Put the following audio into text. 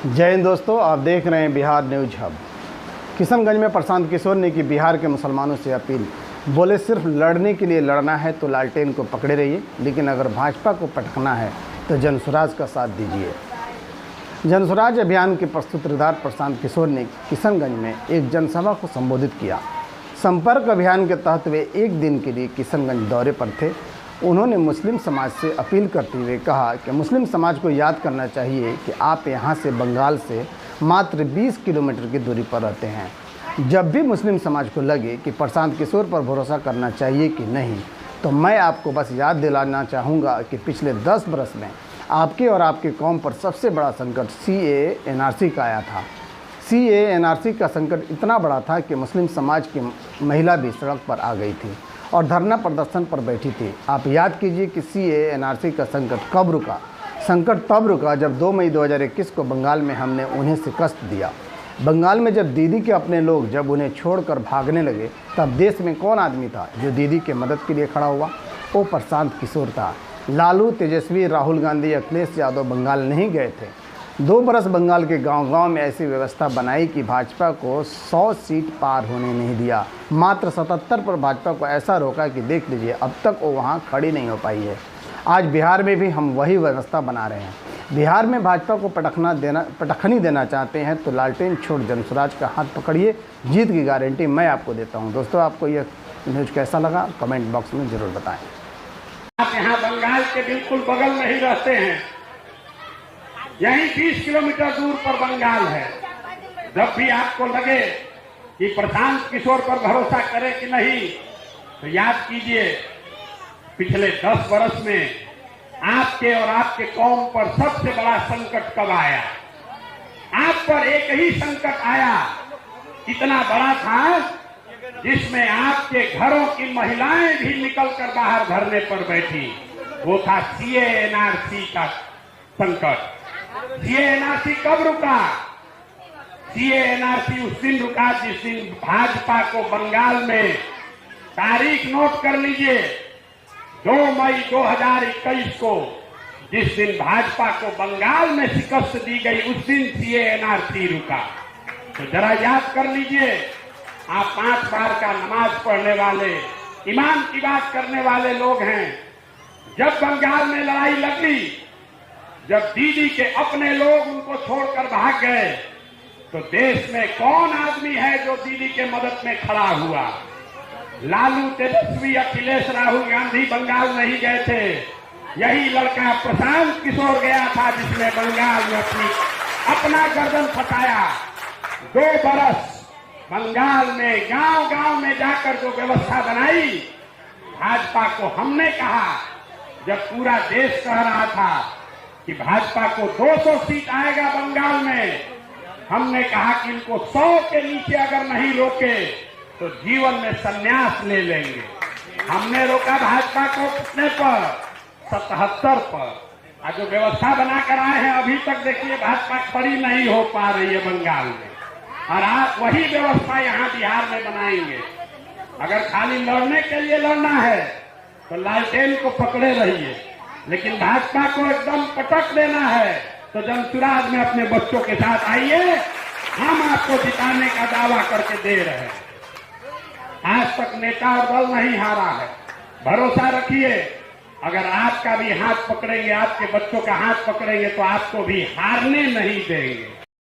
जय हिंद दोस्तों, आप देख रहे हैं बिहार न्यूज हब। किशनगंज में प्रशांत किशोर ने की बिहार के मुसलमानों से अपील। बोले सिर्फ लड़ने के लिए लड़ना है तो लालटेन को पकड़े रहिए, लेकिन अगर भाजपा को पटकना है तो जनसुराज का साथ दीजिए। जनसुराज अभियान के सूत्रधार प्रशांत किशोर ने किशनगंज में एक जनसभा को संबोधित किया। संपर्क अभियान के तहत वे एक दिन के लिए किशनगंज दौरे पर थे। उन्होंने मुस्लिम समाज से अपील करते हुए कहा कि मुस्लिम समाज को याद करना चाहिए कि आप यहां से बंगाल से मात्र 20 किलोमीटर की दूरी पर रहते हैं। जब भी मुस्लिम समाज को लगे कि प्रशांत किशोर पर भरोसा करना चाहिए कि नहीं, तो मैं आपको बस याद दिलाना चाहूँगा कि पिछले 10 बरस में आपके और आपके कौम पर सबसे बड़ा संकट CAA NRC का आया था। CAA NRC का संकट इतना बड़ा था कि मुस्लिम समाज की महिला भी सड़क पर आ गई थी और धरना प्रदर्शन पर बैठी थी। आप याद कीजिए कि CAA NRC का संकट कब रुका। संकट तब रुका जब 2 मई 2021 को बंगाल में हमने उन्हें शिकस्त दिया। बंगाल में जब दीदी के अपने लोग जब उन्हें छोड़कर भागने लगे, तब देश में कौन आदमी था जो दीदी के मदद के लिए खड़ा हुआ? वो प्रशांत किशोर था। लालू, तेजस्वी, राहुल गांधी, अखिलेश यादव बंगाल नहीं गए थे। 2 बरस बंगाल के गांव-गांव में ऐसी व्यवस्था बनाई कि भाजपा को 100 सीट पार होने नहीं दिया। मात्र 77 पर भाजपा को ऐसा रोका कि देख लीजिए अब तक वो वहां खड़ी नहीं हो पाई है। आज बिहार में भी हम वही व्यवस्था बना रहे हैं। बिहार में भाजपा को पटखनी देना चाहते हैं तो लालटेन छोड़ जनसुराज का हाथ पकड़िए, जीत की गारंटी मैं आपको देता हूँ। दोस्तों, आपको यह न्यूज़ कैसा लगा कमेंट बॉक्स में ज़रूर बताएँ। आप यहाँ बंगाल के बिल्कुल बगल में ही रहते हैं, यहीं 20 किलोमीटर दूर पर बंगाल है। जब भी आपको लगे कि प्रशांत किशोर पर भरोसा करें कि नहीं, तो याद कीजिए पिछले 10 वर्ष में आपके और आपके कौम पर सबसे बड़ा संकट कब आया। आप पर एक ही संकट आया, इतना बड़ा था जिसमें आपके घरों की महिलाएं भी निकलकर बाहर धरने पर बैठी। वो था CAA NRC का संकट। CAA NRC कब रुका? CAA NRC उस दिन रुका जिस दिन भाजपा को बंगाल में, तारीख नोट कर लीजिए, 2 मई 2021 को जिस दिन भाजपा को बंगाल में शिकस्त दी गई, उस दिन CAA NRC रुका। तो जरा याद कर लीजिए, आप 5 बार का नमाज पढ़ने वाले, ईमान की बात करने वाले लोग हैं। जब बंगाल में लड़ाई लगी, जब दीदी के अपने लोग उनको छोड़कर भाग गए, तो देश में कौन आदमी है जो दीदी के मदद में खड़ा हुआ? लालू, तेजस्वी, अखिलेश, राहुल गांधी बंगाल नहीं गए थे। यही लड़का प्रशांत किशोर गया था जिसने बंगाल में अपना गर्दन फटाया। 2 बरस बंगाल में गांव-गांव में जाकर जो व्यवस्था बनाई, भाजपा को हमने कहा, जब पूरा देश कह रहा था कि भाजपा को 200 सीट आएगा बंगाल में, हमने कहा कि इनको 100 के नीचे अगर नहीं रोके तो जीवन में संन्यास ले लेंगे। हमने रोका भाजपा को कितने पर? 77 पर। आज जो व्यवस्था बनाकर आए हैं, अभी तक देखिए भाजपा खड़ी नहीं हो पा रही है बंगाल में, और आप वही व्यवस्था यहाँ बिहार में बनाएंगे। अगर खाली लड़ने के लिए लड़ना है तो लालटेन को पकड़े रहिए, लेकिन भाजपा को एकदम पटक देना है तो जनसुराज में अपने बच्चों के साथ आइए। हम आपको जिताने का दावा करके दे रहे हैं। आज तक नेता और दल नहीं हारा है। भरोसा रखिए, अगर आपका भी हाथ पकड़ेंगे, आपके बच्चों का हाथ पकड़ेंगे, तो आपको भी हारने नहीं देंगे।